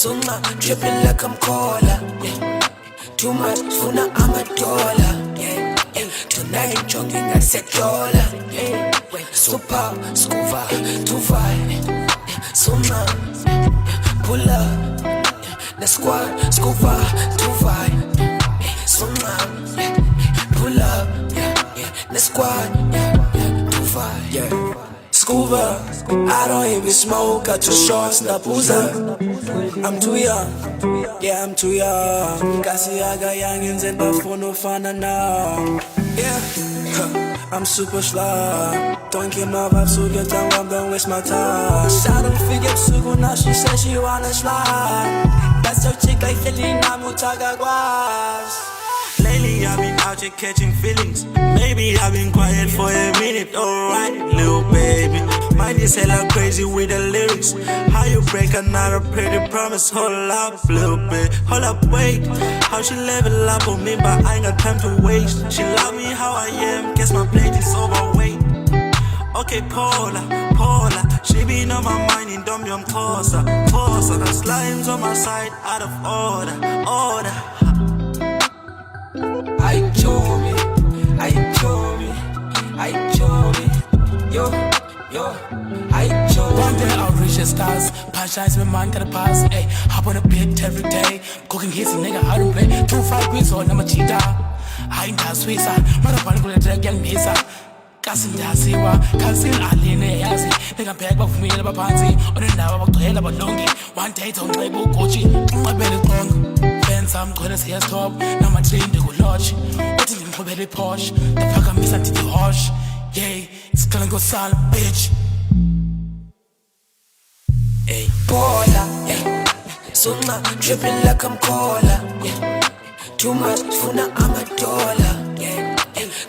Sunga, dripping like I'm cola. Yeah. Too much, funa, I'm a dollar. Yeah. Tonight, jogging, I said dollar. Yeah. Super, scuba, too fine. Sunga, pull up. The squad, scuba, too fine. Sunga, pull up. The squad, too fine. Yeah. Scuba, I don't even smoke, got two shots, na boozer. I'm too young, yeah, I'm too young. Kasi aga youngins and bafuna ufana now. Yeah, I'm super slow. Don't get my vibe, so get down, I'm gonna waste my time. I don't forget Sugu, now she says she wanna slide. That's your chick, like feeling I'm utaga guas. Lately I've been out here catching feelings. Maybe I've been quiet for a minute. Alright, little baby, mind is hella crazy with the lyrics. How you break another pretty promise? Hold up, little bit, hold up, wait. How she level up on me, but I ain't got time to waste. She love me how I am, guess my plate is overweight. Okay, Paula, she been on my mind in Domyom Kosa. The slimes on my side, out of order. I told me, yo, I told me. One day I'll reach the stars, punchlines my mind gotta pass, ayy. Hop on a beat every day, cooking hits, nigga, I don't play. 2-5 wins on I'm a cheetah. I ain't that sweet, motherfucker, gonna drag young Mesa. Kasi ndasiwa, kasi aline yazi. Nigga back back for me, laba pansi. Onendawa bakugcwele abalongi. One day don't play Gucci, ngibele qongo. Fans I'm gonna say stop. Now my train to go lodge. What is ngibele Porsche? The fuck I'm missing to the harsh. Yeah, it's gonna go solid, bitch. Hey, Paula, yeah. Sunga, dripping like I'm cola. Yeah. Too much, funa, I'm a dollar. Yeah.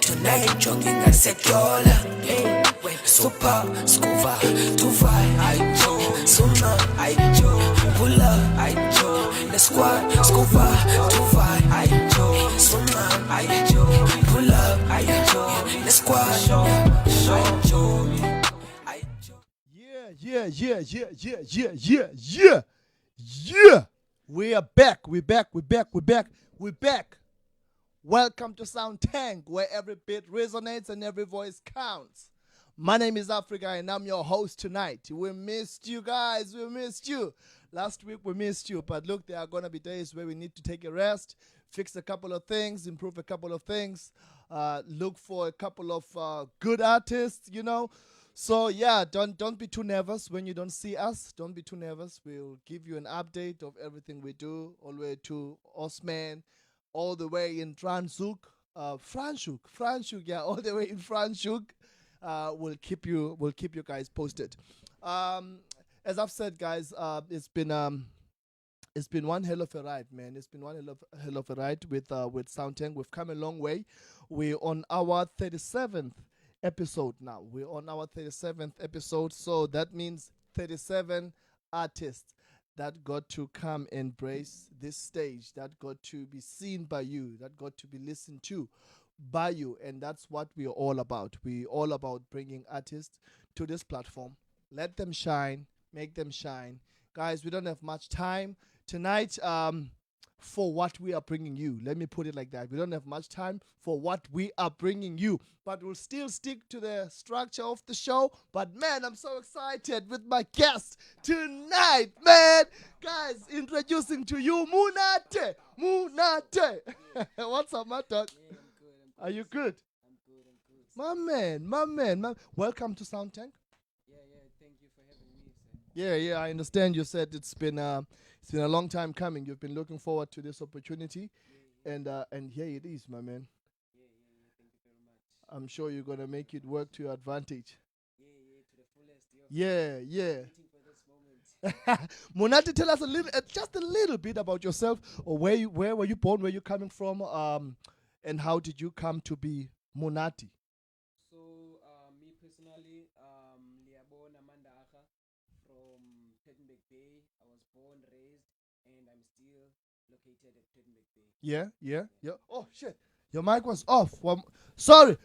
Tonight, jogging, I said dollar. Yeah. Super, scuba, too fine. I joke, Sunga, I joke, pull up, I joke. The squad, scuba, too fine. I joke, Sunga, I joke, pull up, I joke. The squad, I joke. Yeah. We are back. We're back. Welcome to Sound Tank, where every beat resonates and every voice counts. My name is Africa, and I'm your host tonight. We missed you guys. We missed you. Last week we missed you, but look, there are going to be days where we need to take a rest, fix a couple of things, improve a couple of things, look for a couple of good artists, you know. So yeah, don't be too nervous when you don't see us. Don't be too nervous. We'll give you an update of everything we do, all the way to Osman, all the way in Franschhoek, yeah, all the way in Franschhoek. We'll keep you guys posted. As I've said, guys, it's been one hell of a ride, man. It's been one hell of a ride with Soundtank. We've come a long way. We're on our 37th episode now. We're on our 37th episode, so that means 37 artists that got to come embrace this stage, that got to be seen by you, that got to be listened to by you, and that's what we're all about. We're all about bringing artists to this platform. Let them shine, make them shine. Guys, we don't have much time tonight for what we are bringing you. Let me put it like that. We don't have much time for what we are bringing you, but we'll still stick to the structure of the show. But man, I'm so excited with my guest tonight, man. Guys, introducing to you Munate. What's up, my dog? Yeah, I'm good. Are you good? I'm good. My man. Welcome to Soundtank. Yeah. Thank you for having me, sir. Yeah. I understand you said it's been a long time coming. You've been looking forward to this opportunity, and here it is, my man. Yeah. Thank you very much. I'm sure you're gonna make it work to your advantage. Yeah, to the fullest. Yeah. Waiting for this moment. Monate, tell us just a little bit about yourself, or where were you born, where you coming from, and how did you come to be Monati? So, me personally, Liabona Mandaha from Pietermaritzburg Bay. I was born, raised, and I'm still located at Pietermaritzburg Bay. Yeah. Oh shit, your mic was off. Sorry.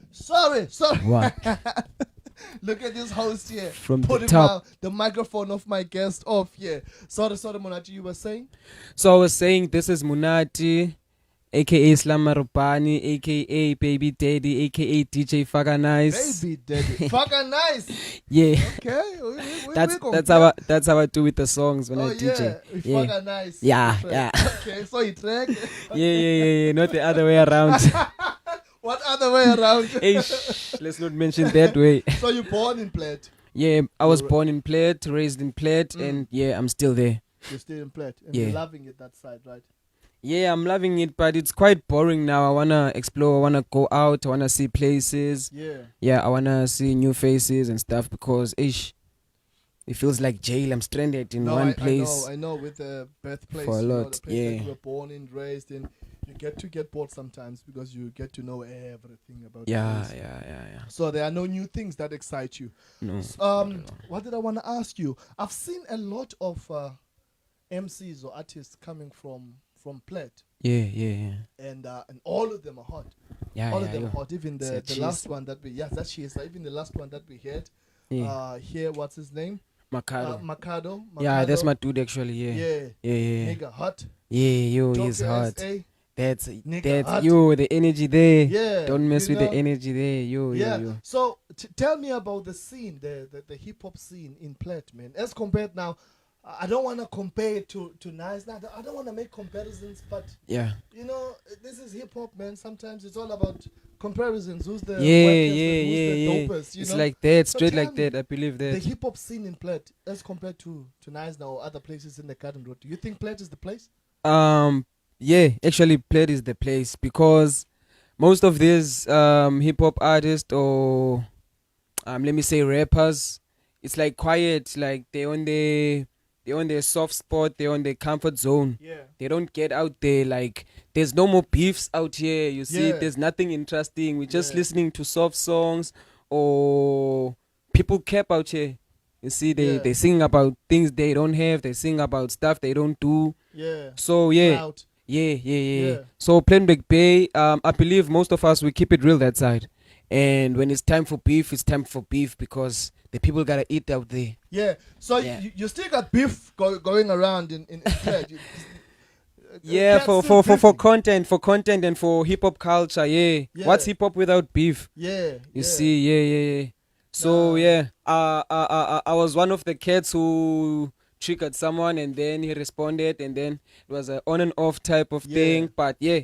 What? Look at this host here. From the Putting top. the microphone of my guest off here. Sorry, Monati, you were saying? So I was saying this is Munati, aka Islam Marupani, aka Baby Daddy, aka DJ Faga Nice. Baby daddy. Fucking nice. Yeah. Okay. That's how I do with the songs when I Oh, DJ. yeah. Fucking nice. Yeah, Track. yeah. Okay, so he track. Yeah. Not the other way around. What other way around? Hey, let's not mention that way. So you born in Platt? Yeah, I was born in Platt, raised in Platt, and yeah, I'm still there. You're still in Platt. And Yeah. you're loving it that side, right? Yeah, I'm loving it, but it's quite boring now. I wanna explore, I wanna go out, I wanna see places. Yeah. I wanna see new faces and stuff because it feels like jail. I'm stranded in one place. I know with the birthplace. For a lot, the place that yeah. you were born in, raised in. You get bored sometimes because you get to know everything about Yeah. the place. So there are no new things that excite you. No. What did I want to ask you? I've seen a lot of MCs or artists coming from Platt, Yeah. and all of them are hot. Yeah, All of them yeah. are hot. Even the It's a last one that we even the last one that we had Yeah. here. What's his name? Macado. Macado. Yeah, that's my dude actually. Yeah. Yeah. Nigga hot. Yo, Talk he's to hot. SA. That's hot. yo, the energy there. Yeah. Don't mess you with the know? energy there. Yo. So tell me about the scene, the hip hop scene in Platt, man. As compared now, I don't want to compare it to Nice. Now, I don't want to make comparisons, but Yeah. you know, this is hip hop, man. Sometimes it's all about comparisons. Who's the Yeah. who's the dopest? You It's know? like that, So straight tell like me, that. I believe the that. hip hop scene in Platt, as compared to Nice now or other places in the Garden Road. Do you think Platt is the place? Yeah, actually Platt is the place because most of these hip hop artists or let me say rappers, it's like quiet, like they're on their soft spot, they're on their comfort zone. Yeah. They don't get out there, like there's no more beefs out here. You see, Yeah. there's nothing interesting. We're just Yeah. listening to soft songs or people cap out here. You see, they sing about things they don't have, they sing about stuff they don't do. Yeah. So yeah. Clout. Yeah. So Plainback Bay, I believe most of us we keep it real that side. And when it's time for beef, it's time for beef because the people gotta eat out there. Yeah. So Yeah. You still got beef going around in Platt. Yeah, Platt's for still content, and for hip hop culture. Yeah. Yeah. What's hip hop without beef? Yeah. You see, yeah. So yeah, I was one of the kids who triggered someone, and then he responded, and then it was an on and off type of Yeah. thing. But yeah,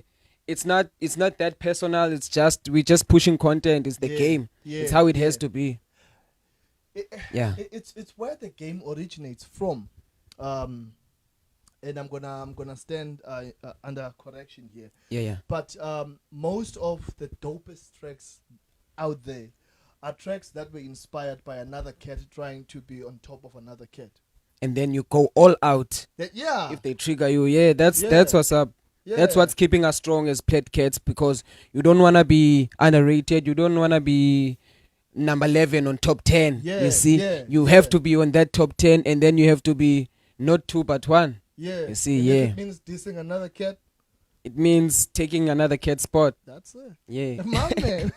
it's not that personal. It's just we're just pushing content. It's the Yeah, game. yeah, It's how it has yeah. to be. Yeah. It's where the game originates from. And I'm gonna stand under correction here. Yeah. But most of the dopest tracks out there are tracks that were inspired by another cat trying to be on top of another cat. And then you go all out Yeah. if they trigger you. Yeah, that's what's up. Yeah. That's what's keeping us strong as Plaid Cats because you don't want to be underrated. You don't want to be number 11 on top 10. Yeah, You see, yeah, you yeah. have to be on that top 10 and then you have to be not 2 but 1. Yeah. You see, And if yeah. it means dissing another cat. It means taking another cat spot. That's it. Yeah. My man.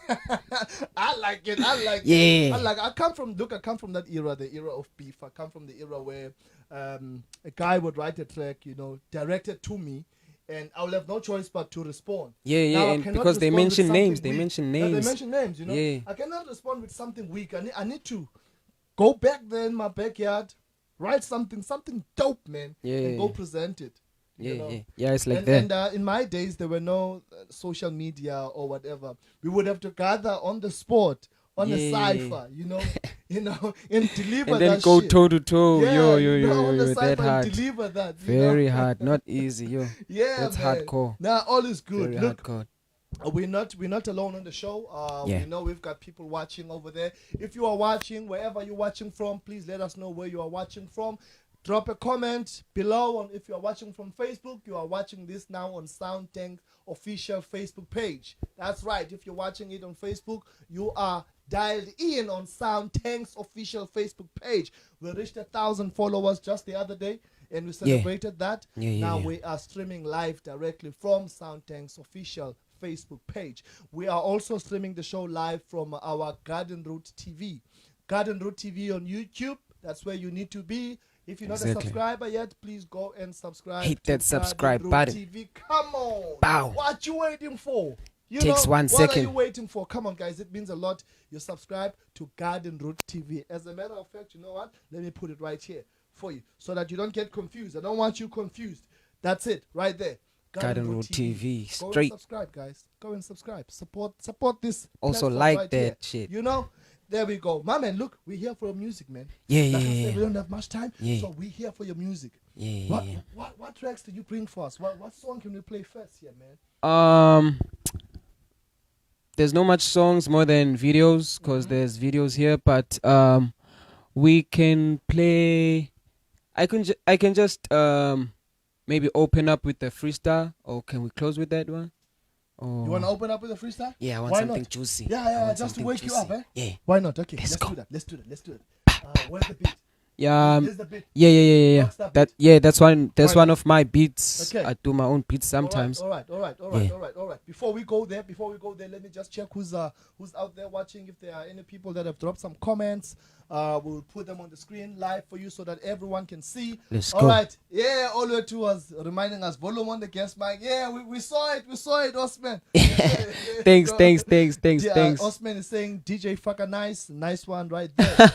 I like it. Yeah. I come from that era, the era of beef. I come from the era where a guy would write a track, directed to me, and I will have no choice but to respond. Yeah, Now, I and cannot because they respond with mention something names, weak. Yeah, they mention names, Yeah. I cannot respond with something weak. I need to go back there in my backyard, write something dope, man, and go present it. you know. Yeah, it's like And that. in my days, there were no social media or whatever. We would have to gather on the spot, on a cipher, and deliver And then that go shit. toe to toe. Yeah, on the That cipher and hard. deliver that. Very hard, not easy, yo. Yeah, That's man. hardcore. Nah, all is good. Very Look, hardcore. we're not alone on the show. Yeah. We know we've got people watching over there. If you are watching, wherever you're watching from, please let us know where you are watching from. Drop a comment below on if you are watching from Facebook. You are watching this now on Sound Tank official Facebook page. That's right. If you're watching it on Facebook, you are dialed in on Sound Tank's official Facebook page. We reached 1,000 followers just the other day, and we celebrated that. Now we are streaming live directly from Sound Tank's official Facebook page. We are also streaming the show live from our Garden Route TV. Garden Root TV on YouTube. That's where you need to be. If you're not a subscriber yet, please go and subscribe. Hit that subscribe Garden Root button. TV. Come on. Bow. What you waiting for? Takes 1 What second. are you waiting for? Come on, guys. It means a lot. You subscribe to Garden Root TV. As a matter of fact, you know what? Let me put it right here for you so that you don't get confused. I don't want you confused. That's it, right there. Garden Root TV. Go Straight. and subscribe, guys. Go and subscribe. Support this. Also platform like right that here. shit. You know? There we go. My man, look, we're here for your music, man. Yeah, Like I yeah, said, yeah. we don't have much time, Yeah. so we're here for your music. Yeah. What tracks did you bring for us? What song can we play first here, man? There's no much songs more than videos because there's videos here, but we can play. I can just maybe open up with the freestyle, or can we close with that one? Or You want to open up with a freestyle? yeah, I want Why something not? juicy. Yeah, I want just to something wake you up, juicy. eh? Yeah. Why not? Okay, Let's let's go. do that. Let's do it. Where's the beat? Yeah, Here's the beat. yeah. Rockstar beat. That yeah, that's one. That's Why one not? of my beats. Okay. I do my own beats sometimes. All right. Yeah. Before we go there, let me just check who's out there watching. If there are any people that have dropped some comments, we'll put them on the screen live for you so that everyone can see. Let's All go. right. Yeah, Oluwatu was reminding us volume on the guest mic. Yeah, we saw it, Osman. Thanks. Yeah, Osman is saying DJ fucker nice one right there.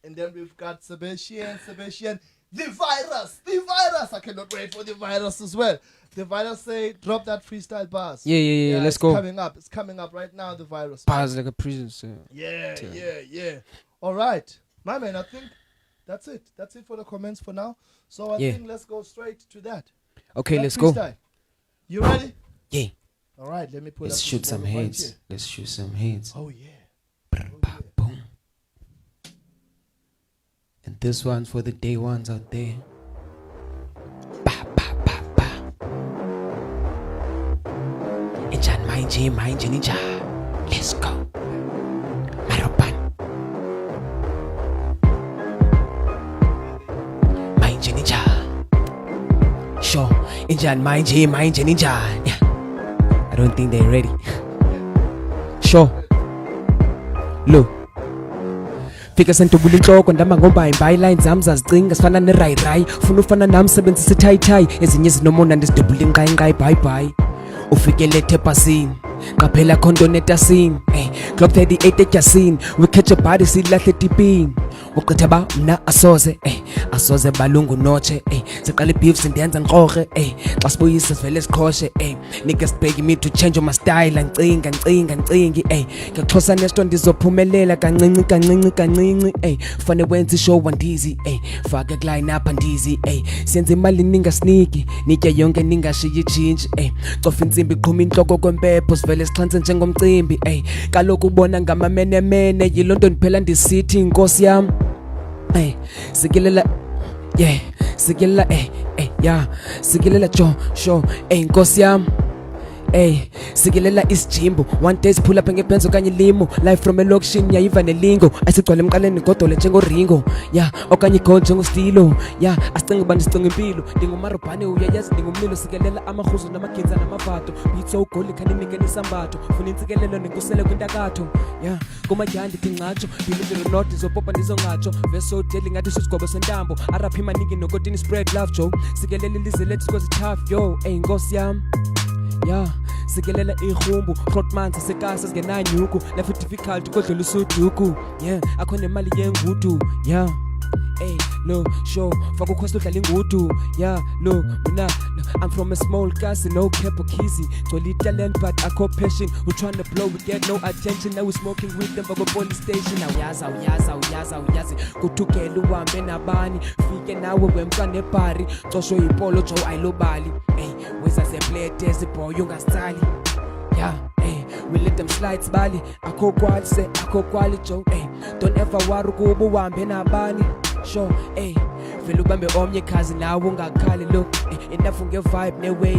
And then we've got Sebastian, the virus. I cannot wait for the virus as well. The virus say drop that freestyle bars. Yeah. Let's it's go. It's coming up right now. The virus. Bars like a prison cell. Yeah. All right, my man. I think that's it. That's it for the comments for now. So I think let's go straight to that. Okay, That let's go. freestyle. You ready? Yeah. All right. Let me put. Let's up shoot this some volume right heads. here. Let's shoot some heads. Oh yeah. Pa, boom. And this one's for the day ones out there. Pa. Injan manje ninja. Let's go. Maropan. Manje ninja. Sure. Injan manje ninja. Yeah. I don't think they're ready. Sure. Look. Fika sentubula inhloko ndamba ngomba imbayi line zami zazicinga sifana nerayirayi ufuna ufana nami sebenzisa ithayithayi ezinye zinomona ndizidubula inqayinqayi bye ufike lethe pasini qaphela khonto netasini Glock 38 etyasini we catch a body silahle tipini uqitha ba mna asoze balungu noche siqala beef sindenza nqorhe xa sibuyisa sivele siqhoshe niggas begging me to change my style ncinga ngexhosa nesto ndizophumelela kancinci fane wenza ishow wandizi fake line up andizi siyenza imali ningasiniki nitya yonke ningashiyi ijinji cofa intsimbi qhuma inhloko kwempepho sivele sixhanse njengomcimbi kaloku ubona ngamamenemene yilonto ndiphela ndisithi inkosi yami sikelela sikelela sho inkosi yami sikelela isijimbo one day siphula apha ngebenzo kanye limo live from elokushini yayiva nelingo asigcwala emqaleni godole njengoringo okanye gold njengostilo asicinga uba ndisicinga impilo ndingumarubhane uyayazi ndingumlilo sikelela amarhuzu namagenza namavato bitso ugoli khaninike nisambatho funa intsikelelo nenkusele kwintakatho kumadyandi ndithi ncatsho ndilindile not ndizopopa ndizongatsho vesodeli ngathi sisigwebo sentambo araphi maniki nokotini spread love joe sikelela ilizwe lethu because it's tough yo inkosi yami sikelela irhumbu rotmanzi sekasa singenanyuku life difficult kodlula usuduku akho nemali yengudu no show faka ukhosta udlala ingudu no mina I'm from a small castle no cap or kizzy gcwele talent but akho passion we trying to blow we get no attention now we smoking with them bako police station awuyazi kuthukela uhambe nabani fike nawe wemka nebhari cosho impolo jo ayilobali wezaseplate ezibhoy ungasali we let them slides bali akho kwali jo don't ever worry kuba uhambe nabani sure vele ubambe omnye khazi nawe ungakhali look enough nge-vibe ne-way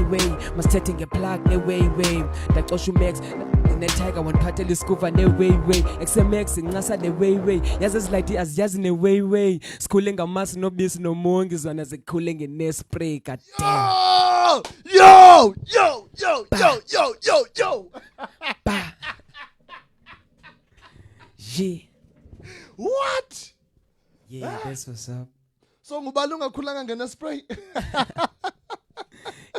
masithethe nge-plug ne-way ndacosha umax ne-tiger wandiphathela iskuva ne-way exemax incasa ne-way yazi ezilidi aziyazi ne-way sikhule ngamasi nobisi nomongi zona zikhule nge-nespray goddamn Yo! What? Yeah, that's what's up. So ngubani ungakhulanga ngene spray?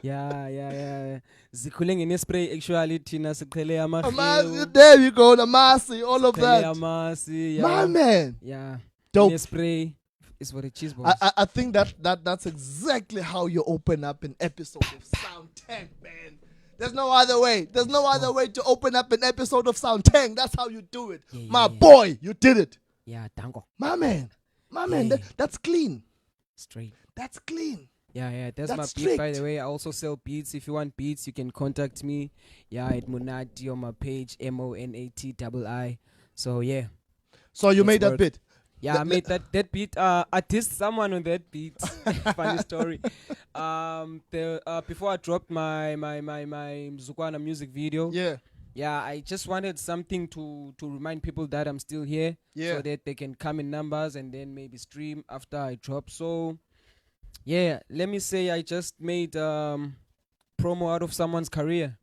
Yeah. Zikhule ngene spray actually thina siqhele Amasi, amahewu. there you go, the Masi, all of Siqhele that. amasi, My yeah. man. Yeah. Dope. Ngene spray is for the cheese balls. I think that's exactly how you open up an episode of Sound Tank, man. There's no other way. There's no other way to open up an episode of Sound Tank. That's how you do it. Yeah, My yeah. boy, you did it. Yeah, dango. My man. Yeah. That's clean. Straight. That's clean. Yeah, that's my That's beat, by strict. the way. I also sell beats. If you want beats, you can contact me. Yeah, at Monati on my page, MONATII. So, yeah. So you Let's made that work. bit. Yeah, I made that beat. I dissed someone on that beat. Funny story. Before I dropped my Mzukwana music video, Yeah. I just wanted something to remind people that I'm still here, Yeah. so that they can come in numbers and then maybe stream after I drop. So, yeah, let me say I just made promo out of someone's career.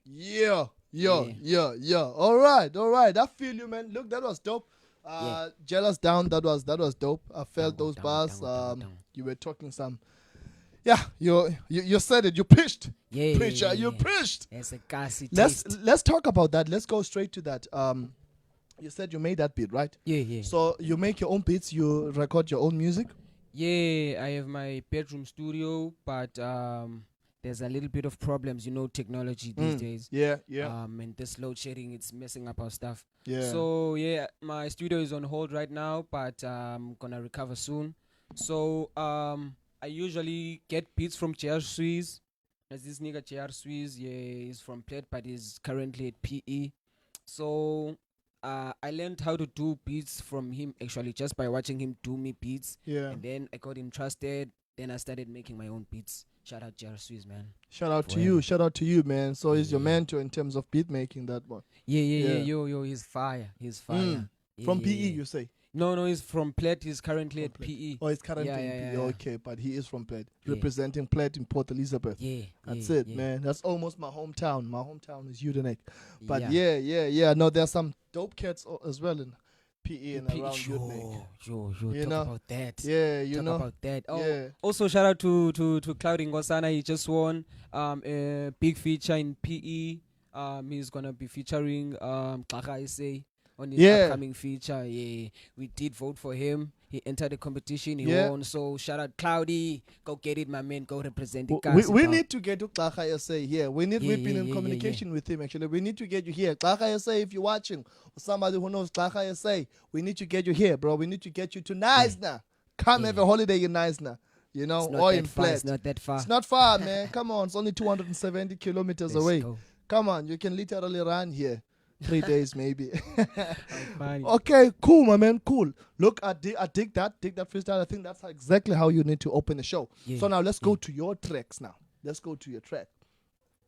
Yeah. All right. I feel you, man. Look, that was dope. Jealous down. That was dope. I felt those bars. You were talking some. Yeah, you said it. You pitched. Yeah, Preacher, yeah. you pitched. It's a gassy taste. Let's talk about that. Let's go straight to that. You said you made that beat, right? Yeah. So you make your own beats. You record your own music. Yeah, I have my bedroom studio, but there's a little bit of problems, technology these days. Yeah. And this load shedding, it's messing up our stuff. Yeah. So yeah, my studio is on hold right now, but I'm gonna recover soon. So I usually get beats from JR Swiss. As this nigga JR Swiss, he's from Pled, but he's currently at PE. So I learned how to do beats from him actually just by watching him do me beats. Yeah. And then I got interested. Then I started making my own beats. Shout out JR Swiss, man. Shout out to Forever. you. Shout out to you, man. So he's your Yeah. mentor in terms of beat making. That one Yeah. Yeah. Yo, he's fire. He's fire. Yeah, from yeah, PE, yeah. you say? No, he's from Pled. He's currently From at Pled. PE. Oh, he's currently Yeah, in yeah, PE. yeah. Okay, but he is from Pled, Yeah. representing Pled in Port Elizabeth. Yeah. That's yeah, it, yeah. man. That's almost my hometown. My hometown is Udenek. But Yeah. yeah. No, there's some dope cats as well in PE and PE. around Udenek. Yo, You talk know? about that. Yeah, you Talk know. about that. Oh, Yeah. also shout out to Cloudy Ngosana. He just won a big feature in PE. He's gonna be featuring Xaga Ise on his Yeah. upcoming feature. Yeah, we did vote for him. He entered the competition. He Yeah. won. So shout out Cloudy. Go get it, my man. Go represent the We need to get to Xaga SA here. We've been in Yeah. communication with him actually. We need to get you here. Xaga SA, if you're watching, or somebody who knows Xaga SA, we need to get you here, bro. We need to get you to Neisner. Come have a holiday in Neisner. You know, It's not or that in far. Pled. It's not that far. It's not far, man. Come on, it's only 270 kilometers Let's away. go. Come on, you can literally run here. 3 days maybe. Fine. Okay, cool, my man, cool. Look, I dig that freestyle. I think that's exactly how you need to open a show. Yeah, So now let's go to your tracks now. Let's go to your track.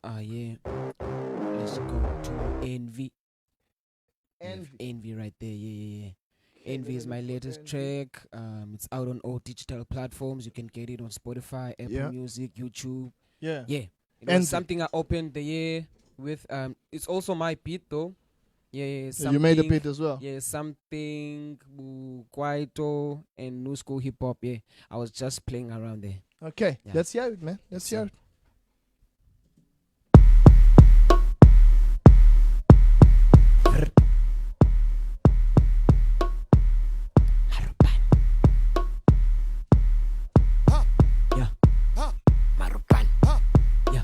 Yeah. Let's go to Envy. Envy. Envy right there. Yeah. Envy is my Envy. latest track. It's out on all digital platforms. You can get it on Spotify, Apple Yeah. Music, YouTube. Yeah. Yeah. It Envy. was something I opened the year with. It's also my beat though. Yeah. You made the beat as well. Yeah, something Kwaito and new school hip hop. Yeah, I was just playing around there. Okay, Yeah. let's hear it, man. Let's hear it. Yeah. Marupan. Yeah.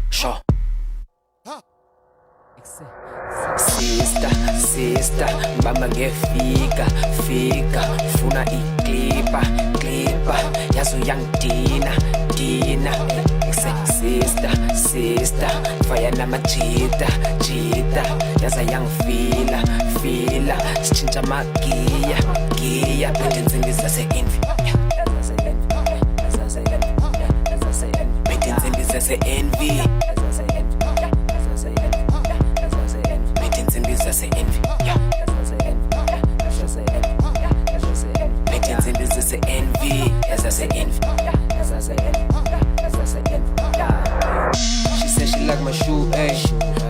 Sure. Excellent. Sister, mama ngefika, funa iklipa, yazo yang Dina, sister, fire namajita, yaza yang fila, sichinja magiya, phethe insimbi zase-envy, phethe insimbi zase-envy, phethe insimbi zase-envy, phethe insimbi zase-envy, yazase-envy. She said she like my shoe, ayy.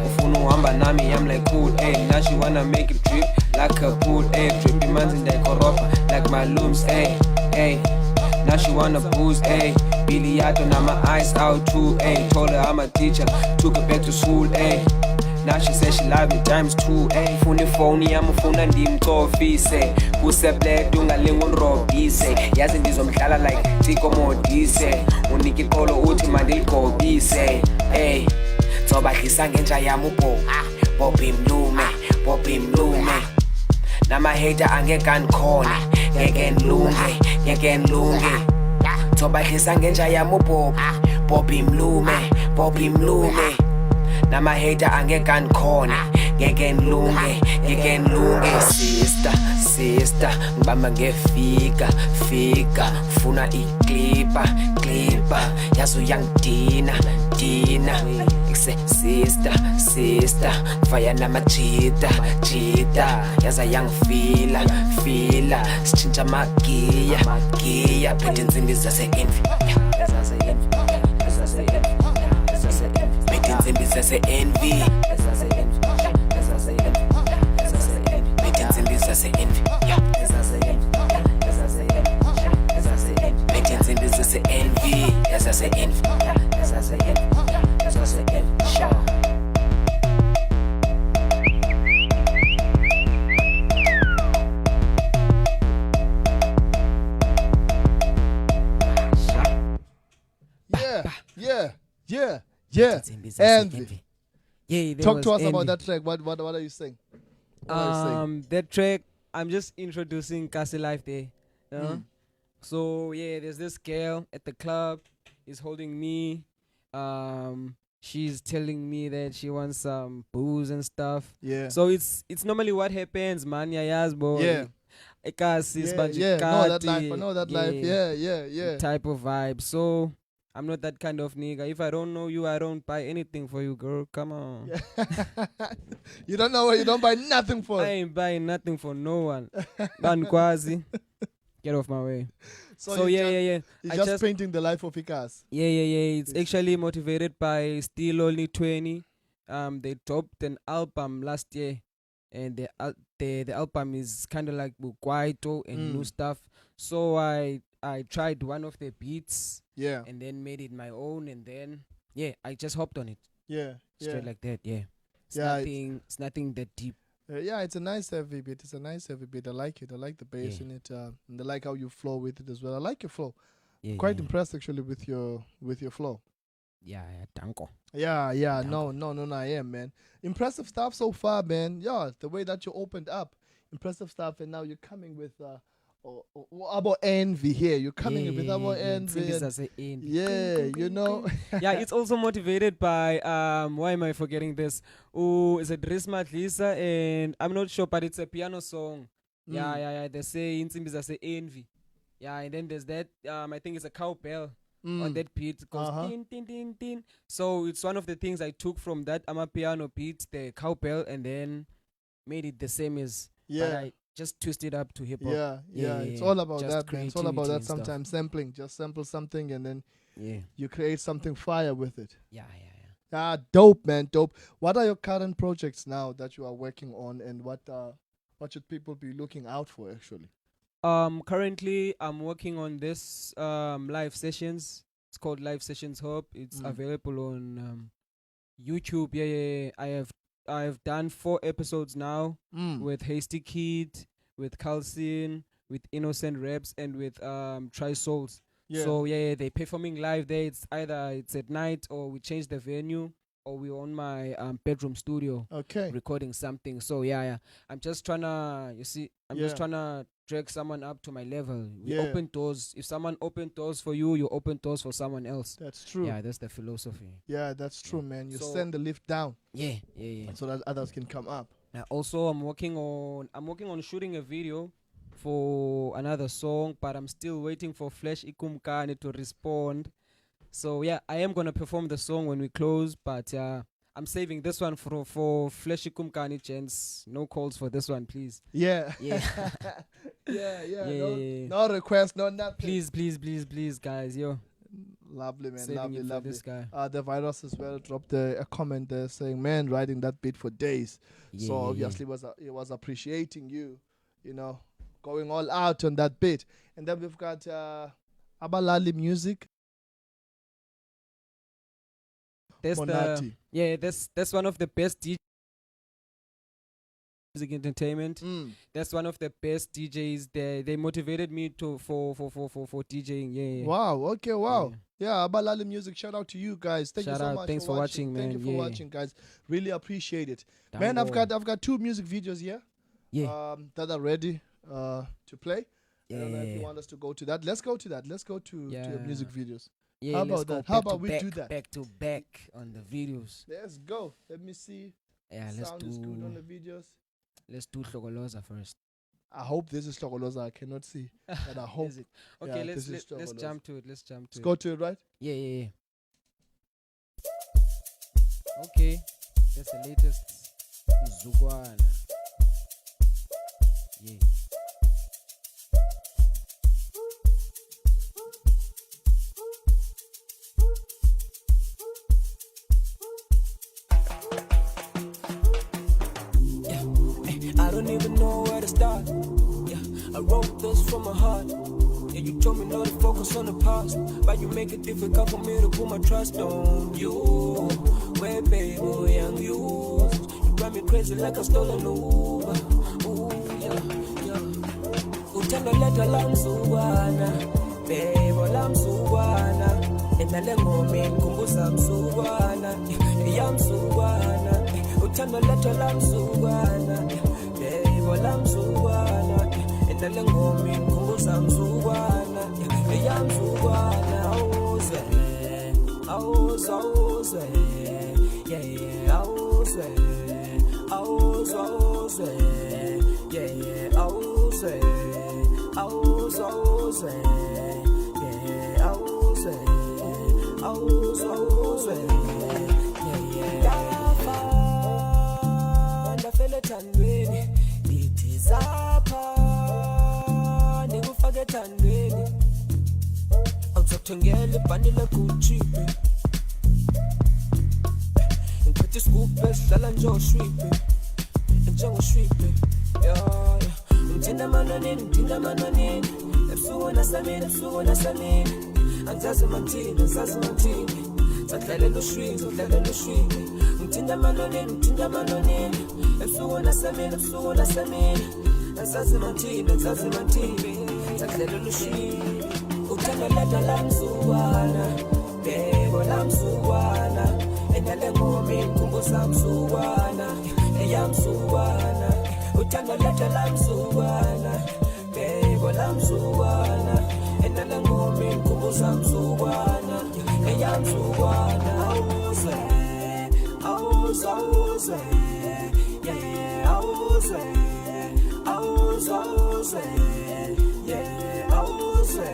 Ufuna uhamba Nami, I'm like cool, ayy. Now she wanna make it drip like a pool, ayy. Drippy man's in that koropa like my looms, ayy, ayy. Now she wanna booze, ayy. Billy out and my eyes out too, ayy. Told her I'm a teacher, took her back to school, ayy. Now she says she love me times two, ayy. Funi phone yamufuna ndimcofise kusebledo ngalengonrobise yazi ndizomdlala like Tiko Modise unike ikolo uthi mandiligobise, ayy. Zobahlisa ngenja yami Bobby mlume nama-hater angeke andikhona ngeke ndilunge zobahlisa ngenja yami Bobby mlume nama-hater angeke andikhona ngeke ndilunge sister ngibamba ngefika funa iklipa yazi uyangidina sister fire namajita yaza yangifila sitshintsha magiya phethe insimbi zase-envy phethe insimbi zase-envy phethe insimbi zase-envy phethe insimbi zase-envy Yeah. Envy. Yeah, Talk to us about that track. What are you saying? That track, I'm just introducing Kasi Life there. So yeah, there's this girl at the club. Is holding me. She's telling me that she wants some booze and stuff. Yeah. So it's normally what happens, man. Yeah. No, that life. I know that life. Yeah. Type of vibe. So I'm not that kind of nigga. If I don't know you, I don't buy anything for you, girl. Come on. You don't know what you don't buy nothing for. I ain't buying nothing for no one. Quasi. Get off my way. So yeah. He's just painting the life of Ikas. Yeah. It's actually motivated by Still Only 20. They dropped an album last year, and the album is kind of like Kwaito and new stuff. So I tried one of the beats, and then made it my own, and then I just hopped on it. Straight like that. It's nothing that deep. It's a nice heavy beat. I like it. I like the bass in it, and I like how you flow with it as well. I like your flow. Quite impressed actually with your flow. Danko. No, I am, man. Impressive stuff so far, man. Yeah, the way that you opened up, impressive stuff, and now you're coming with about envy here. You're coming with about envy. You know. It's also motivated by why am I forgetting this? Oh, is it Risma Lisa? And I'm not sure, but it's a piano song. They say Insimbi say envy. And then there's that. I think it's a cowbell on that beat. It goes tin tin tin tin. So it's one of the things I took from that piano beat, the cowbell, and then made it the same as. But I just twist it up to hip hop. It's all about that, man. It's all about that. Sometimes sampling, just sample something and then you create something fire with it. Dope, man, dope. What are your current projects now that you are working on, and what should people be looking out for actually? Currently I'm working on this live sessions. It's called Live Sessions Hub. It's available on YouTube. I have done 4 episodes now with Hasty Kid, with Calcin, with Innocent Reps, and with Try Souls. So they're performing live there. It's either it's at night, or we change the venue, or we're on my bedroom studio recording something. So I'm just trying to drag someone up to my level. We open doors. If someone open doors for you, you open doors for someone else. That's true. That's the philosophy. That's true, man. You send the lift down. So that others can come up. Also, I'm working on shooting a video for another song, but I'm still waiting for Flesh Ikumkani to respond. So I am gonna perform the song when we close, but I'm saving this one for Flesh Ikumkani, gents. No calls for this one, please. No request, no nothing. Please, guys, yo. Lovely, man. Saving Lovely, it for lovely. this guy. The virus as well dropped a comment there saying, "Man, writing that beat for days." Yeah, So yeah, obviously, he was appreciating you, you know, going all out on that beat. And then we've got Abalali Music. That's Monati. that's one of the best music entertainment. That's one of the best DJs. They motivated me to for DJing. Yeah. Wow. Okay. Wow. Yeah. Abalali Music. Shout out to you guys. Thank you Shout so out. much. Thanks for watching, man. Thank you for Yeah. watching, guys. Really appreciate it, Down man. I've low. got 2 music videos here. Yeah. That are ready to play. I don't know if you Yeah. want us to go to that. Let's go to that. Let's go to your music videos. Yeah. How let's about go that? How back to about we back, do that? back to back on the videos? Let's go. Let me see. Yeah. Sound is good on the videos. Let's do Hlokoloza first. I hope this is Hlokoloza. I cannot see, but I hope. Is it? Okay. Yeah, let's this is let's Hlokoloza. jump to it. Let's jump to Let's it. go to it, right? Yeah. Okay. That's the latest Zugwana. Yeah. I don't even know where to start. Yeah, I wrote this from my heart. Yeah, you told me not to focus on the past, but you make it difficult for me to put my trust on you. Where baby, young you. You drive me crazy like I stole an Uber. Ooh, yeah. Utanda leta la msuwana, baby la msuwana. Enda lengo kumbusa msuwana, ya msuwana. Utanda leta la msuwana, baby la msuwana. Enda lengo kumbusa msuwana, ya msuwana. Auze, yeah, auze, yeah, auze, ndafela ethandweni ndithi zapha ndikufake ethandweni awuzokuthengela ibhani legutshipe ngiphethe isigubhu esidlala njengoshwipe ngithinda amanonini ebusuku nasemini angizazi mathini sadlalela ushwini ngithinda amanonini ebusuku nasemini angizazi mathini sadlalela ushwini uthanda leda la mzuwana bebo la mzuwana endale ngomi kumbusa mzuwana eya mzuwana uthanda leda la mzuwana bebo la mzuwana endale ngomi kumbusa mzuwana eya mzuwana auze yeah auze yeah auze yeah auze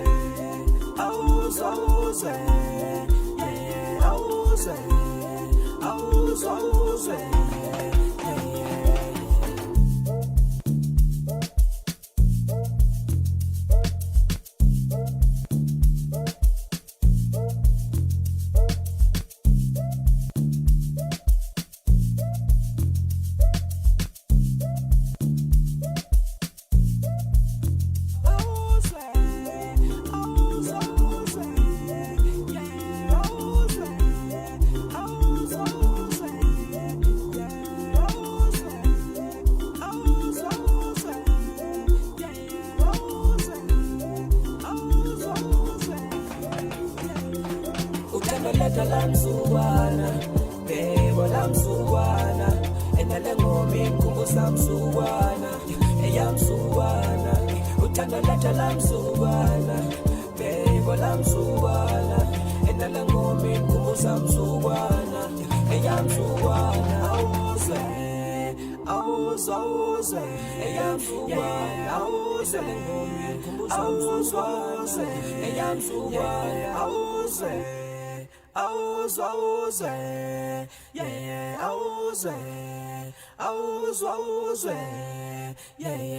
leta la mzuwana bebo la mzuwana endale ngomi kumbusa mzuwana eya mzuwana uthanda leta la mzuwana bebo la mzuwana endale ngomi kumbusa mzuwana eya mzuwana auze eya mzuwana auze ngomi kumbusa mzuwana eya mzuwana auze yeah, auze, yeah.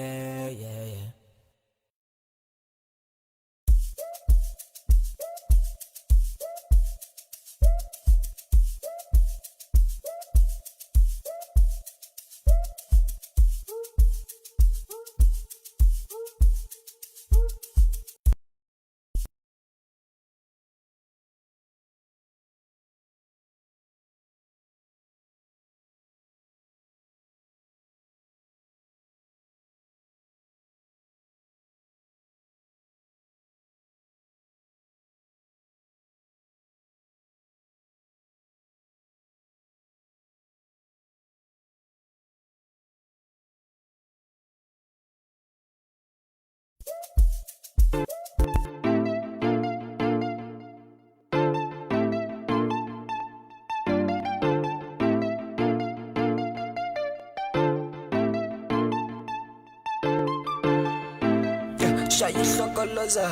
Yeah, Shy Shokoloza.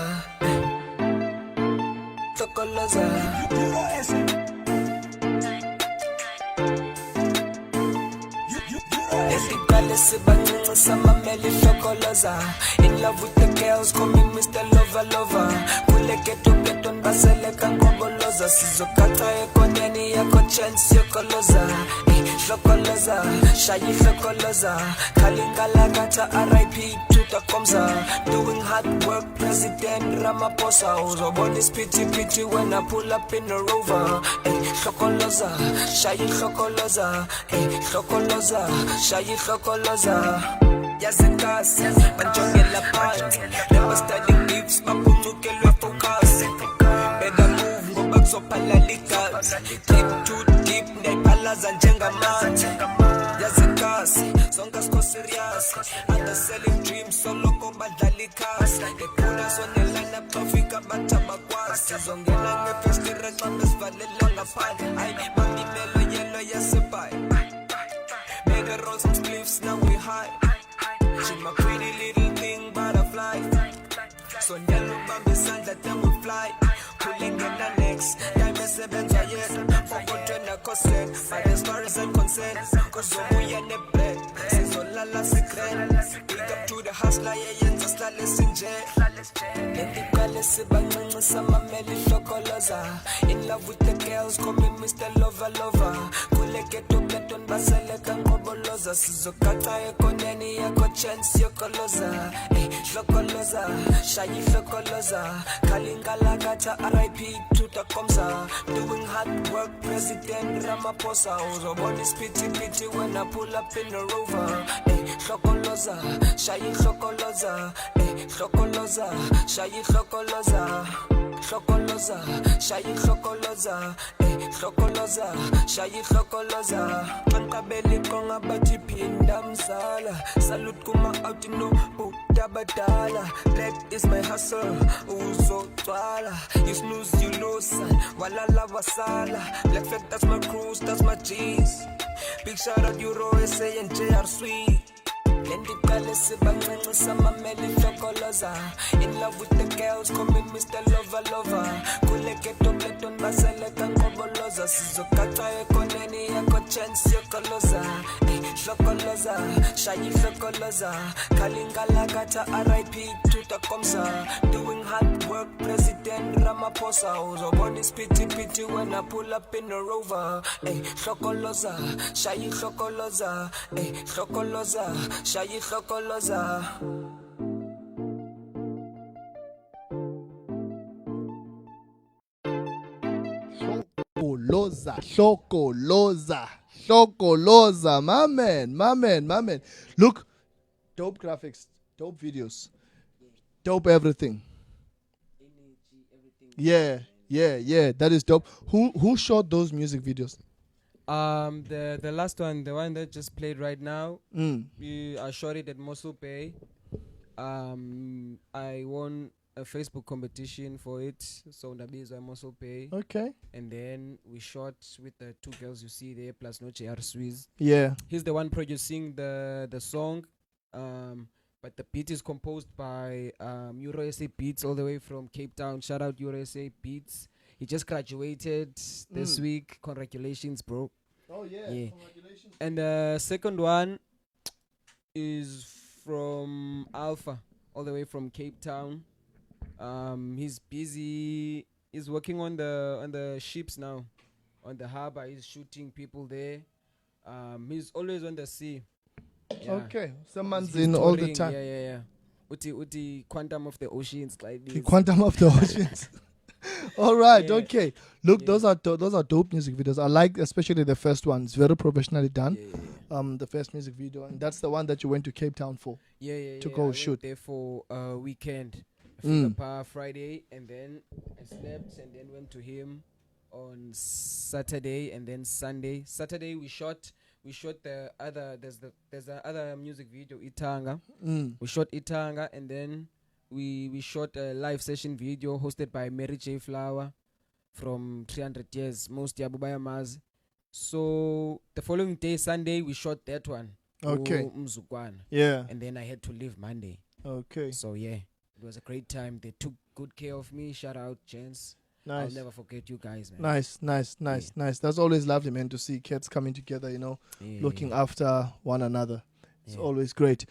Shokoloza. Esiqale sibancinci samamele ihlokoloza. In love with the girls, call me Mr. Lover Lover. Kule ghetto ndibaseleka ngoboloza. Sizogaxa ekoneni yakho chance yokoloza. Hlokoloza, shayi hlokoloza. Kalingalakatha RIP Komza, doing hard work, President Ramaphosa. Uzobona isiphithiphithi when I pull up in a Rover. Hlokoloza, shayi hlokoloza. Hlokoloza, shayi hlokoloza. Yazikasi, banjongela phansi. Never studying lips, baphunukelwe focus. Better move, ngoba kuzophala ligazi. Deep too deep, ndayiphalaza njengamanzi. Yazikasi, zonke sikho serious. Selling dreams, solo badlala ikhasi. Ekhula sonelana bafika bathi abakwazi. Sizongena ngefestire xa besivalela ngaphandle. Hayi bamimelo yelo yasebhayi. Made a roll some spliffs, now we high. She's my pretty little thing, butterfly. Sondela ubambe isandla, then we fly. Kulengena next, time esebenza yet. Forgotten a corset, but as far as I'm concerned, kuzobuya nebread. Sizolala secret. Big up to the hustler, yenza sihlale sinje. Esiqale sibancinci samamele ihlokoloza. In love with the girls, call me Mr. Lover Lover. Kule ghetto ndibaseleka ngoboloza. Sizogaxa ekoneni yakho chance yokoloza. Hlokoloza, shayi hlokoloza. Kalingalakatha RIP Komza, doing hard work, President Ramaphosa. Uzobona isiphithiphithi when I pull up in a Rover. Hlokoloza, shayi hlokoloza. Hlokoloza, shayi hlokoloza. Hlokoloza, shayi hlokoloza. Hlokoloza, shayi hlokoloza. Anqabeli konga bathi phinda mzala. Salute kuma out no budabadala. Black is my hustle, uzotwala. You snooze, you lose, walala wasala. Black flag, that's my cruise, that's my G's. Big shout out Euro SA and JR Sweet. Lendiqale sibancinci samamele ihlokoloza. In love with the girls, call me Mr. Lover Lover. Kule ghetto ndibaseleka ngoboloza. Sizogaxa ekoneni yakho chance yokoloza. Hlokoloza, shayi hlokoloza. Kalingalakatha RIP Komza, doing hard work, President Ramaphosa. Uzobona isiphithiphithi when I pull up in a Rover. Hlokoloza, shayi hlokoloza. Hlokoloza, shayi hlokoloza. Shokoloza, my man. Look, dope graphics, dope videos, dope everything. Yeah, that is dope. Who shot those music videos? The last one, the one that just played right now, I shot it at Mosul Bay. I won a Facebook competition for it, so Ndabizo Mosul Bay. Okay. And then we shot with the two girls you see there, plus no JR Swiss. Yeah. He's the one producing the song. But the beat is composed by Euro SA Beats all the way from Cape Town. Shout out Euro SA Beats. He just graduated this week. Congratulations, bro. Oh, yeah. Congratulations. And the second one is from Alpha, all the way from Cape Town. He's busy. He's working on the ships now, on the harbor. He's shooting people there. He's always on the sea. Yeah. Okay, someone's in all the time. Yeah. Uti quantum of the oceans, like this. The quantum of the oceans. All right, okay. Look, those are dope music videos. I like especially the first one. It's very professionally done. The first music video, and that's the one that you went to Cape Town for. To go I shoot. went there for a weekend. I flew up Friday, and then I slept, and then went to him on Saturday, and then Sunday. Saturday we shot the other. There's the other music video, Itanga. We shot Itanga, and then we shot a live session video hosted by Mary J Flower from 300 Years, most Yabubaya Maz. So the following day, Sunday, we shot that one. Okay. Mzukwana. Yeah. And then I had to leave Monday. Okay. So yeah, it was a great time. They took good care of me. Shout out, gents. Nice. I'll never forget you guys, man. Nice. That's always lovely, man, to see kids coming together, looking after one another. It's always great.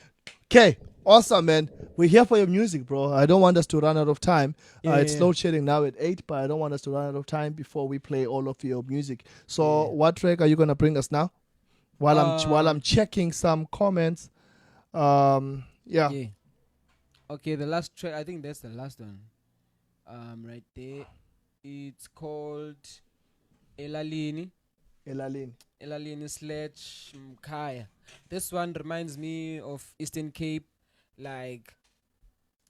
Okay, awesome, man. We're here for your music, bro. I don't want us to run out of time. It's load shedding now at 8, but I don't want us to run out of time before we play all of your music. So what track are you going to bring us now? While I'm checking some comments. Okay, the last track, I think that's the last one. Right there. It's called Elalini / Mkaya. This one reminds me of Eastern Cape, like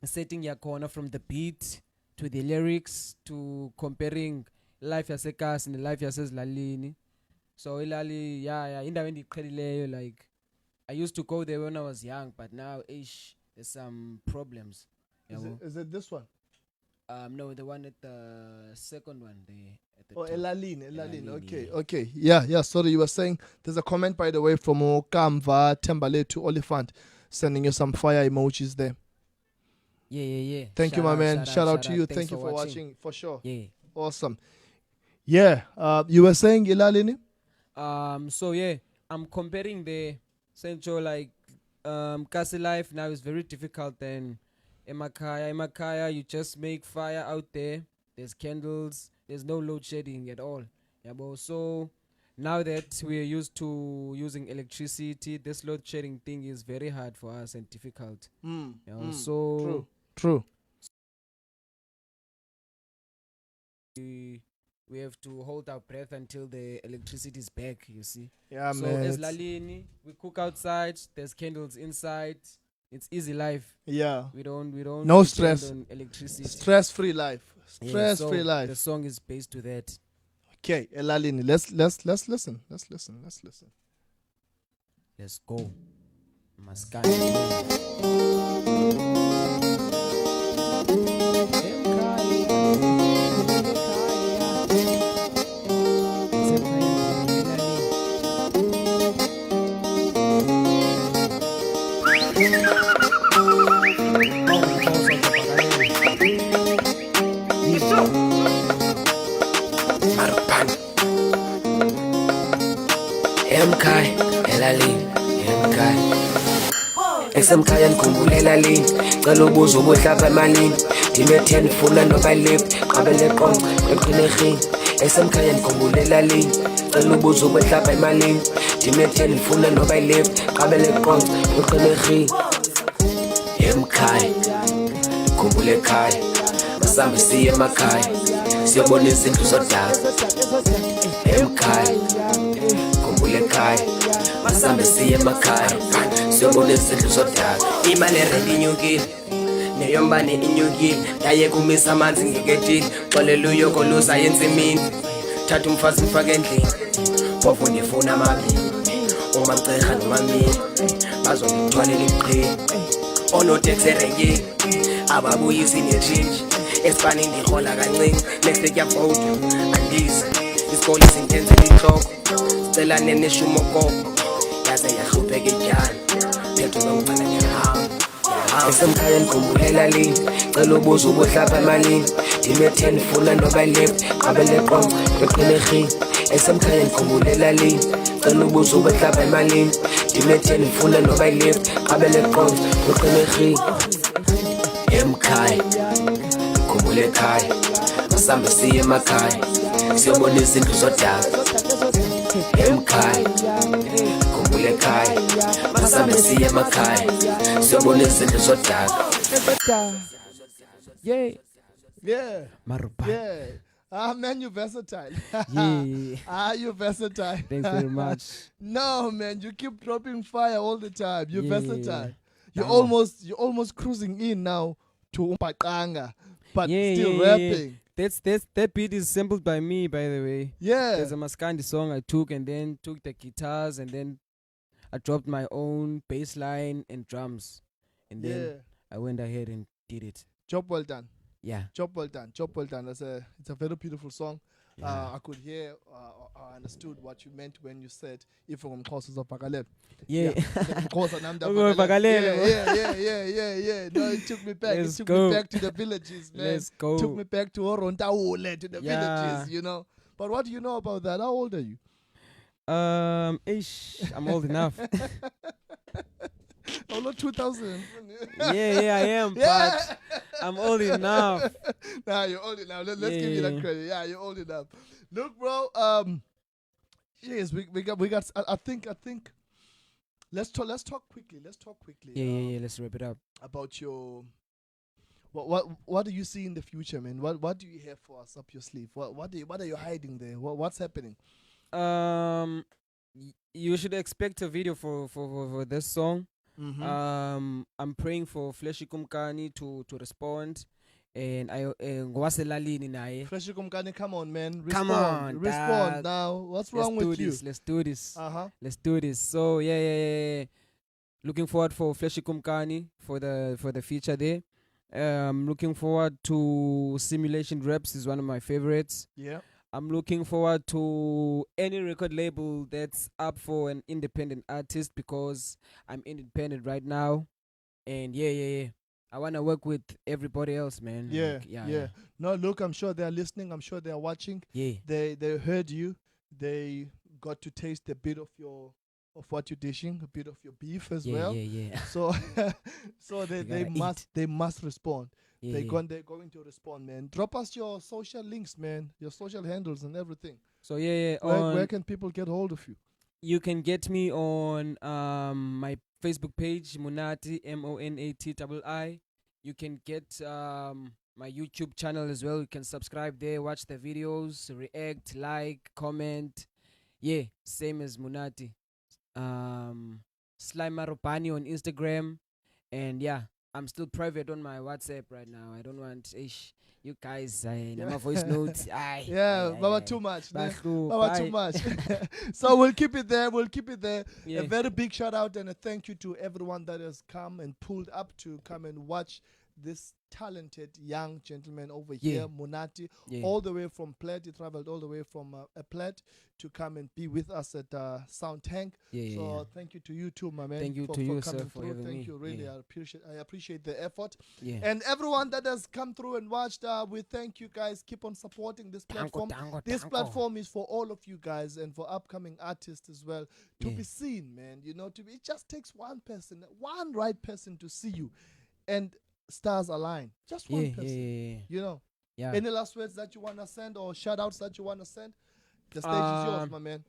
setting your corner from the beat to the lyrics to comparing life yasekas and life yasezlalini. So Elali, indaweni ndiqhelileyo, like I used to go there when I was young, but now there's some problems. Is it this one? No, the one at the second one there. At the top. Elalini. Okay. Yeah. Sorry, you were saying there's a comment, by the way, from Okamva Tembale to Oliphant, sending you some fire emojis there. Yeah. Thank you, my man. Shout out to you. Thank you for watching. For sure. Yeah. Awesome. Yeah. You were saying Elalini? So yeah, I'm comparing the central, like Kasi life now is very difficult than Emakaya, you just make fire out there. There's candles. There's no load shedding at all. So now that we're used to using electricity, this load shedding thing is very hard for us and difficult. So true. We have to hold our breath until the electricity is back. You see. Yeah, so man. as Lalini, we cook outside. There's candles inside. It's easy life. Yeah. We don't. No stress. On electricity. Stress-free life. Stress-free life. The song is based to that. Okay, Elalini. Let's listen. Let's go. Maskani. Emkai, Elalini, Emkai. Esemkhaya ngikhumbula Elalini, cela ubuza ubuhlapha emalini. Time 10 funa noba lip, qabele qongo, eqine khini. Esemkhaya ngikhumbula Elalini, cela ubuza ubuhlapha emalini. Time 10 funa noba lip, qabele qongo, eqine khini. Emkhaya, ngikhumbula ekhaya, masambe siye emakhaya, siyobona izindlu zodaka. Emkhaya, ekhaya masambe siye emakhaya siyobona izindlu zodaka. Imali eredi inyukile neyombane inyukile, ndaye kumisa amanzi ngiketile, xolela uyokoluza yensimini, thatha umfazi mfake endlini, phofu ndifuna amabili uma mceha nomamile bazongithwalela iqhini. Onoteksi erenkini ababuyisi netshintshi, esipani ndihola kancinci, next week yavota andizi isikole sintenzela inhloko, cela nenesha umokoko yaze yahlupheka ityala phethu nomncane ngiyahamba. Esemkhaya ngikhumbula Elalini, cela ubuza ubuhlapha emalini. Time 10 funa noba lip, qabele qongo, eqine khini. Esemkhaya ngikhumbula Elalini, cela ubuza ubuhlapha emalini. Time 10 funa noba lip, qabele qongo, eqine khini. Emkhaya ngikhumbula ekhaya, masambe siye emakhaya, siyobona izindlu zodaka. Emkhaya ngikhumbula ekhaya, masambe siye emakhaya, siyobona izindlu zodaka. Yeah. Yeah. Man, you're versatile. Yeah. You're versatile. Thanks very much. No, man, you keep dropping fire all the time. You're versatile. You're Damn. almost cruising in now to Umpaqanga, but Yeah, still yeah, rapping. That beat is sampled by me, by the way. Yeah. There's a Maskandi song I took and then took the guitars and then I dropped my own bass line and drums. And then I went ahead and did it. Job well done. Yeah. Job well done. Job well done. It's a very beautiful song. Yeah. I could hear, I understood what you meant when you said, if I'm close to Pagalet. Yeah. Yeah. No, it took me back. Let's it took go. me back to the villages, man. Let's go. Took me back to Orontaule, to the Yeah. villages, you know. But what do you know about that? How old are you? I'm old enough. Oh, not 2000. yeah, I am, but I'm old enough. Nah, you're old enough. Let's give you that credit. Yeah, you're old enough. Look, bro. Yes, we got. I think. Let's talk quickly. Yeah. Let's wrap it up. About your. What do you see in the future, man? What do you have for us up your sleeve? What are you hiding there? What's happening? You should expect a video for this song. Mm-hmm. I'm praying for Fleshy Kumkani to respond, and Ngwaselalini naye. Freshy Kumkani, come on, man. Respond. Come on, Respond dad. now. What's wrong with you? Let's do this. Uh-huh. Let's do this. So yeah. Looking forward for Fleshy Kumkani for the feature there. Looking forward to Simulation Reps is one of my favorites. Yeah. I'm looking forward to any record label that's up for an independent artist because I'm independent right now. And yeah. I want to work with everybody else, man. Yeah, Like, yeah. No, look, I'm sure they're listening. I'm sure they're watching. Yeah. They heard you. They got to taste a bit of what you're dishing, a bit of your beef as well. Yeah. So so they gotta must respond. Yeah, They're yeah. going to respond, man. Drop us your social links, man. Your social handles and everything. So yeah. Where can people get hold of you? You can get me on my Facebook page, Monati, MONATII. You can get my YouTube channel as well. You can subscribe there, watch the videos, react, like, comment. Yeah, same as Monati. Slime Maropani on Instagram. And yeah, I'm still private on my WhatsApp right now. I don't want you guys. My voice notes. Baba too much. Bahlu, Baba bye. too much. So we'll keep it there. Yeah. A very big shout out and a thank you to everyone that has come and pulled up to come and watch this talented young gentleman over here, Monati, all the way from Platt. He traveled all the way from Platt to come and be with us at Sound Tank. Thank you to you too, my man. Thank you for to you, coming sir, for through. having Thank me. you, really. Yeah. I appreciate the effort. Yeah. And everyone that has come through and watched, we thank you guys. Keep on supporting this platform. This platform is for all of you guys and for upcoming artists as well to be seen, man. You know, it just takes one person, one right person to see you, and stars align. Just one person. You know. Yeah. Any last words that you want to send or shout outs that you want to send? The stage is yours, my man.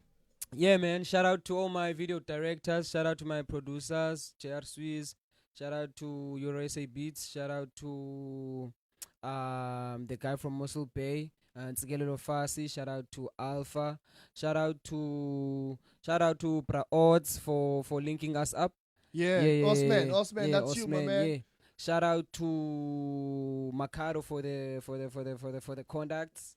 Yeah, man. Shout out to all my video directors. Shout out to my producers, JR Swiss. Shout out to USA Beats. Shout out to the guy from Mosul Bay and Tsigelo Fasi. Shout out to Alpha. Shout out to Bra Odds for linking us up. Osman, Yeah, that's you, my man. Yeah. Shout out to Makado for the contacts.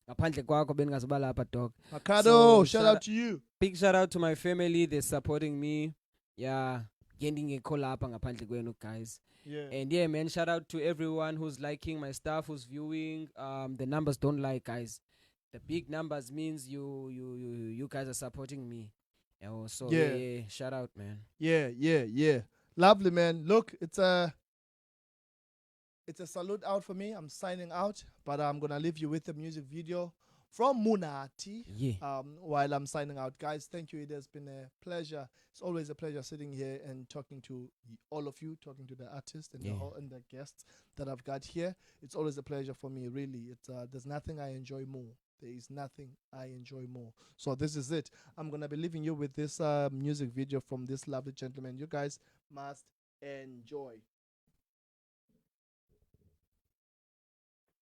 Ngaphandle kwakho bengazibala lapha dog. Makado, So, shout out to you. Big shout out to my family. They're supporting me. Yeah. Getting a call up ngaphandle kwenu guys. Yeah. And yeah, man, shout out to everyone who's liking my stuff, who's viewing. The numbers don't lie, guys. The big numbers means you guys are supporting me. So yeah, shout out, man. Yeah. Lovely, man. Look, it's a salute out for me. I'm signing out, but I'm gonna leave you with the music video from Monati. While I'm signing out, guys, thank you. It has been a pleasure. It's always a pleasure sitting here and talking to all of you, talking to the artists and the guests that I've got here. It's always a pleasure for me, really. There's nothing I enjoy more. There is nothing I enjoy more. So this is it. I'm gonna be leaving you with this music video from this lovely gentleman. You guys must enjoy.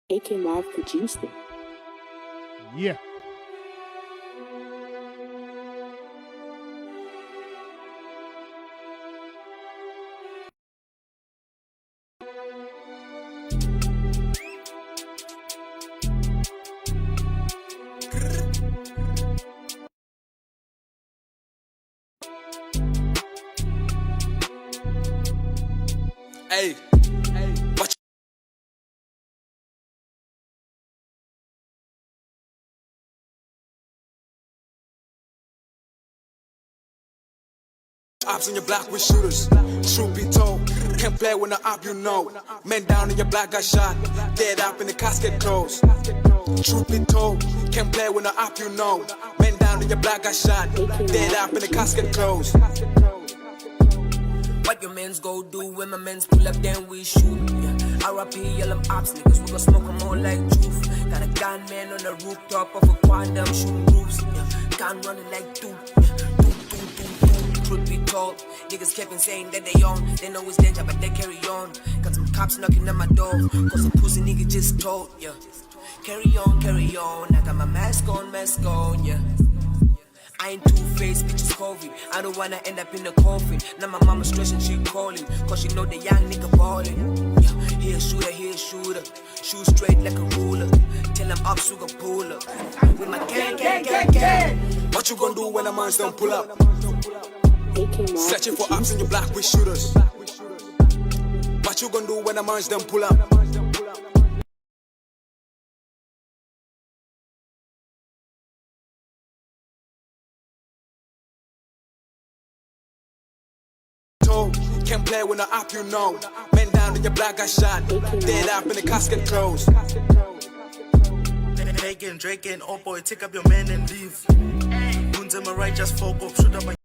AK Live produced it. Yeah. Hey. Ops on your block with shooters. Truth be told, can't play when the op you know. Men down in your block got shot, dead up in the casket closed. Truth be told, can't play when the op you know. Men down in your block got shot, dead up in the casket closed. What your mens go do when my mens pull up, then we shoot. Yeah. RIP, yell them ops, niggas, we gon' smoke them all like juice. Got a gunman on the rooftop of a quantum shooting roofs. Yeah. Gun running like dude. Truth be told, niggas kept on saying that they own. They know it's danger, but they carry on. Got some cops knocking at my door, cause some pussy nigga just told, yeah. Carry on, I got my mask on, yeah. I ain't two-faced, bitches COVID. I don't wanna end up in the coffin. Now my mama stressing, she calling, cause she know the young nigga ballin'. Yeah, he a shooter. Shoot straight like a ruler. Tell them ops who gon' pull up. With my gang. What you gonna do when the mans don't pull up? Searching for ops in your block with shooters. What you gonna do when the mans don't pull up? Can't play when the op you know. Men down in your block got shot, dead up in the casket closed. Hagen, Drake and oh boy, take up your man and leave. Guns am right, just fuck up, shoot up my